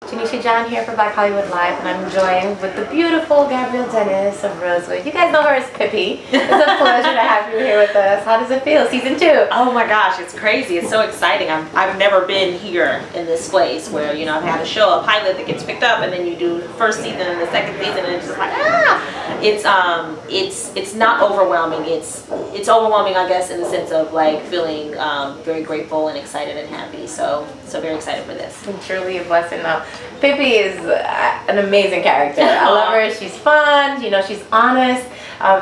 Janeisha John here for Black Hollywood Live, and I'm joined with the beautiful Gabrielle Dennis of Rosewood. You guys know her as Pippi. It's a pleasure to have you here with us. How does it feel? Season 2. Oh my gosh, it's crazy. It's so exciting. I've never been here in this place where, you know, I've had a show, a pilot that gets picked up, and then you do the first season and the second season, and it's just like, it's not overwhelming. It's overwhelming, I guess, in the sense of like feeling very grateful and excited and happy. So very excited for this. It's truly a blessing. Pippi is an amazing character. I love her. She's fun. You know, she's honest,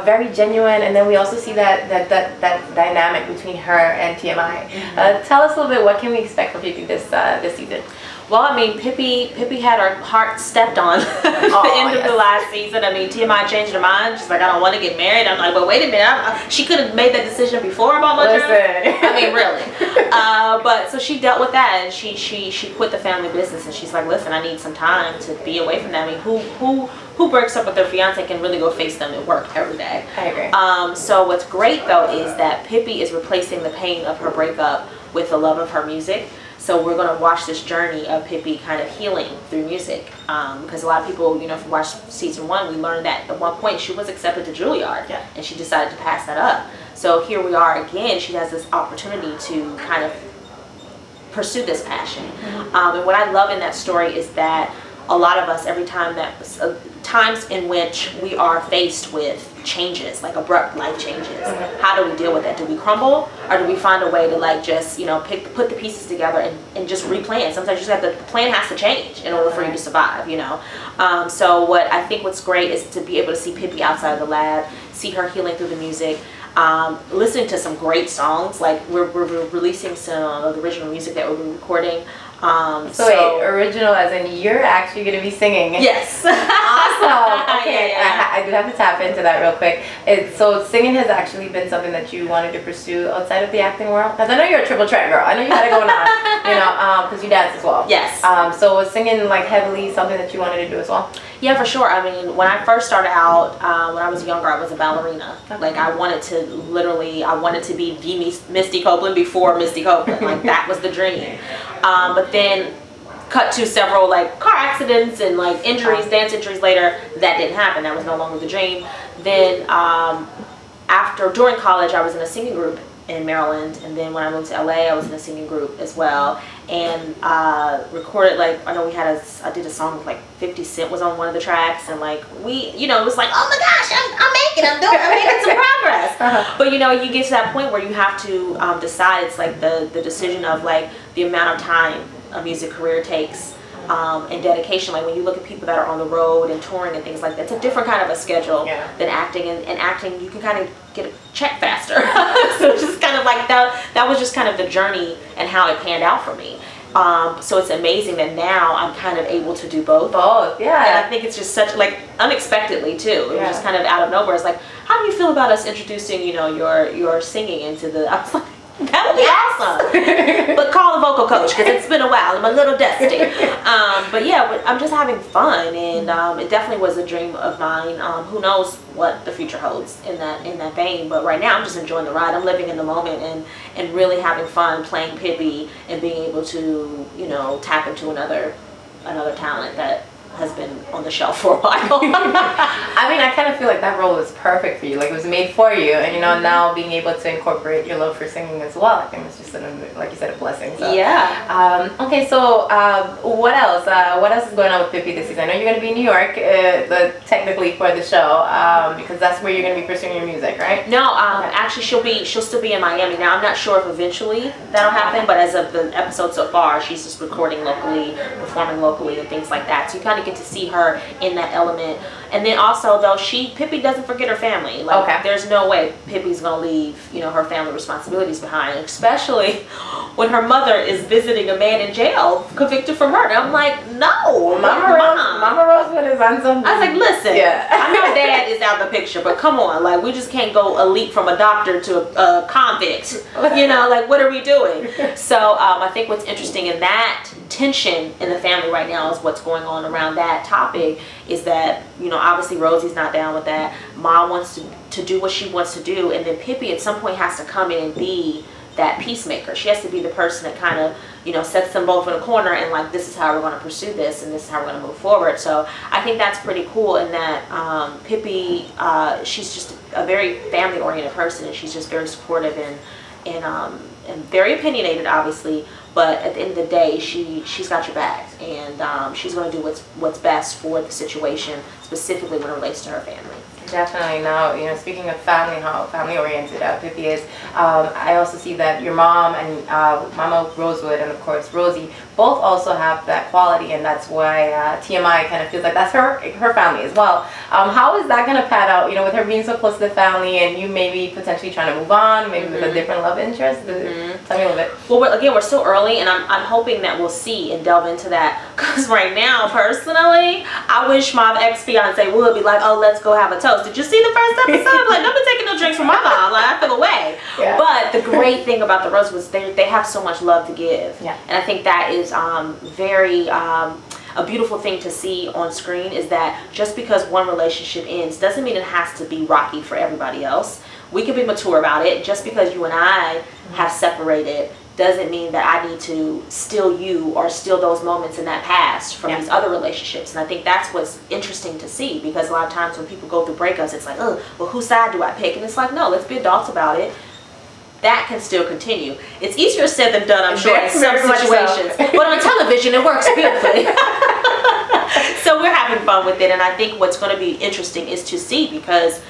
very genuine, and then we also see that dynamic between her and TMI. Tell us a little bit. What can we expect from Pippi this season? Well, I mean, Pippi had her heart stepped on at the end of the last season. I mean, TMI changed her mind. She's like, I don't want to get married. I'm like, but wait a minute. She could have made that decision before about my job. I mean, really. But so she dealt with that, and she quit the family business, and she's like, listen, I need some time to be away from that. I mean, who breaks up with their fiance can really go face them at work every day? I agree. So what's great though is that Pippi is replacing the pain of her breakup with the love of her music. So we're going to watch this journey of Pippi kind of healing through music. Because a lot of people, you know, if you watch season 1, we learned that at one point she was accepted to Juilliard, and she decided to pass that up. So here we are again. She has this opportunity to kind of pursue this passion. And what I love in that story is that a lot of us, every time that times in which we are faced with changes, like abrupt life changes, how do we deal with that? Do we crumble, or do we find a way to like just, you know, put the pieces together and just replan? Sometimes you just have the plan has to change in order for you to survive, you know. So what's great is to be able to see Pippi outside of the lab, see her healing through the music, listening to some great songs. Like we're releasing some of the original music that we've been recording. So wait, original as in you're actually going to be singing? Yes. Awesome. Okay, yeah. I do have to tap into that real quick. So singing has actually been something that you wanted to pursue outside of the acting world? Because I know you're a triple threat girl. I know you had it going on, you know, because you dance as well. Yes. So was singing like heavily something that you wanted to do as well? Yeah, for sure. I mean, when I first started out, when I was younger, I was a ballerina. Okay. Like I wanted to be the Misty Copeland before Misty Copeland. Like that was the dream. But then cut to several like car accidents and like injuries, dance injuries later, that didn't happen. That was no longer the dream. Then during college, I was in a singing group in Maryland, and then when I moved to LA, I was in a singing group as well, and recorded, like, I know I did a song with like 50 Cent was on one of the tracks, and like it was like, oh my gosh, I'm making some progress. But you know, you get to that point where you have to decide. It's like the decision of like the amount of time a music career takes. And dedication. Like when you look at people that are on the road and touring and things like that, it's a different kind of a schedule than acting, and acting you can kind of get a check faster. So it's just kind of like that was just kind of the journey and how it panned out for me. So it's amazing that now I'm kind of able to do both. Yeah. And I think it's just such, like, unexpectedly too. It was just kind of out of nowhere. It's like, how do you feel about us introducing, you know, your singing into the, I was like, that would be awesome. But call a vocal coach, because it's been a while. I'm a little dusty. But yeah, I'm just having fun, and it definitely was a dream of mine. Who knows what the future holds in that vein? But right now, I'm just enjoying the ride. I'm living in the moment and really having fun playing Pippi and being able to, you know, tap into another talent that has been on the shelf for a while. I mean, I kind of feel like that role was perfect for you. Like it was made for you, and you know, now being able to incorporate your love for singing as well, I think it's just like you said, a blessing. So. Yeah. Okay, so what else? What else is going on with Pippi this season? I know you're going to be in New York, technically for the show, because that's where you're going to be pursuing your music, right? No, actually, she'll still be in Miami. Now, I'm not sure if eventually that'll happen, but as of the episode so far, she's just recording locally, performing locally, and things like that. So you kind of get to see her in that element. And then also, though, Pippi doesn't forget her family. Like, there's no way Pippi's gonna leave, you know, her family responsibilities behind, especially when her mother is visiting a man in jail convicted for murder. I'm like, no, Mama Rosewood is on something. I was like, listen, I know Dad is out the picture, but come on, like, we just can't go a leap from a doctor to a convict. You know, like, what are we doing? So I think what's interesting in that tension in the family right now is what's going on around that topic is that, you know, obviously Rosie's not down with that. Mom wants to do what she wants to do, and then Pippi at some point has to come in and be that peacemaker. She has to be the person that kind of, you know, sets them both in a corner and like, this is how we're going to pursue this and this is how we're going to move forward. So I think that's pretty cool in that Pippi, she's just a very family oriented person, and she's just very supportive and very opinionated, obviously, but at the end of the day, she's got your back, and she's going to do what's best for the situation, specifically when it relates to her family. Definitely. Now, you know, speaking of family, how family oriented Pippi is, I also see that your mom and Mama Rosewood and of course Rosie both also have that quality, and that's why TMI kind of feels like that's her family as well. How is that going to pan out, you know, with her being so close to the family and you maybe potentially trying to move on, maybe with a different love interest? Tell me a little bit. Well, again, we're still early, and I'm hoping that we'll see and delve into that, because right now, personally, I wish my ex-fiance would be like, oh, let's go have a toast. Did you see the first episode? Like, don't be taking no drinks from my mom. Like, I feel away. Yeah. But the great thing about the Rosewoods, they have so much love to give. Yeah. And I think that is very a beautiful thing to see on screen, is that just because one relationship ends doesn't mean it has to be rocky for everybody else. We can be mature about it. Just because you and I have separated doesn't mean that I need to steal you or steal those moments in that past from these other relationships. And I think that's what's interesting to see, because a lot of times when people go through breakups, it's like, oh, well, whose side do I pick? And it's like, no, let's be adults about it. That can still continue. It's easier said than done, I'm sure, in some situations. So. But on television, it works beautifully. So we're having fun with it. And I think what's going to be interesting is to see, because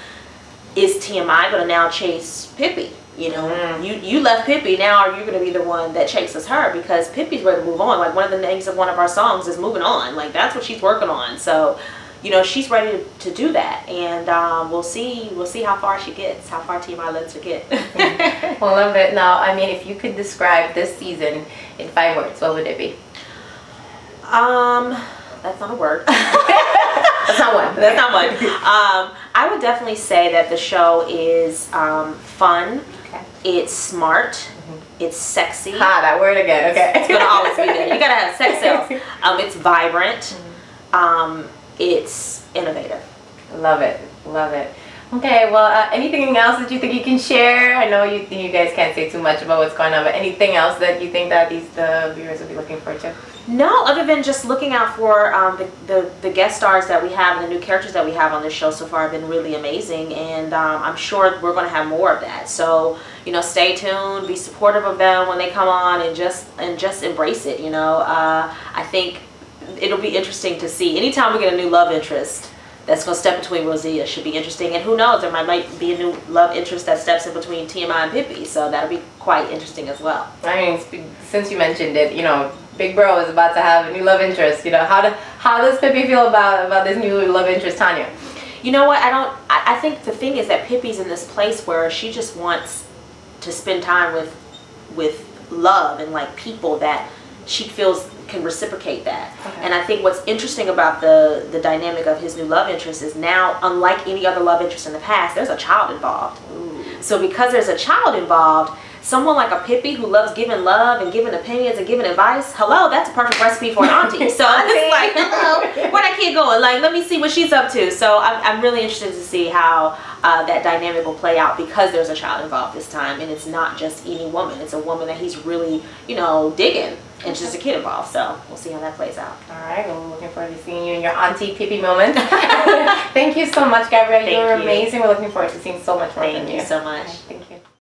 is TMI going to now chase Pippi? You know, you left Pippi, now are you going to be the one that chases her? Because Pippi's ready to move on. Like, one of the names of one of our songs is Moving On. Like, that's what she's working on. So, you know, she's ready to do that. And we'll see how far she gets, how far TMI lets her get. Well, love it. Now, I mean, if you could describe this season in 5 words, what would it be? That's not a word. That's not one. That's not one. I would definitely say that the show is fun. It's smart. It's sexy. That word again. Okay. It's gonna always be there. You gotta have sex sales. It's vibrant. It's innovative. Love it. Love it. Okay. Well, anything else that you think you can share? I know you guys can't say too much about what's going on, but anything else that you think that the viewers will be looking forward to? No, other than just looking out for the guest stars that we have and the new characters that we have on this show so far have been really amazing, and I'm sure we're going to have more of that. So, you know, stay tuned, be supportive of them when they come on, and just embrace it. You know, I think it'll be interesting to see. Anytime we get a new love interest that's going to step between Rosea should be interesting, and who knows, there might be a new love interest that steps in between TMI and Pippi, so that'll be quite interesting as well. I mean, since you mentioned it, you know, Big Bro is about to have a new love interest. You know, how does Pippi feel about this new love interest, Tanya? You know what? I think the thing is that Pippi's in this place where she just wants to spend time with love and like people that she feels can reciprocate that. Okay. And I think what's interesting about the dynamic of his new love interest is now, unlike any other love interest in the past, there's a child involved. Ooh. So because there's a child involved, someone like a Pippi who loves giving love and giving opinions and giving advice, hello, that's a perfect recipe for an auntie. So it's like, hello, where that kid going? Like, let me see what she's up to. So I'm really interested to see how that dynamic will play out, because there's a child involved this time, and it's not just any woman. It's a woman that he's really, you know, digging, and it's just a kid involved. So we'll see how that plays out. All right, well, we're looking forward to seeing you in your auntie Pippi moment. Thank you so much, Gabrielle. You're amazing. We're looking forward to seeing so much more from you. Thank you so much. Thank you.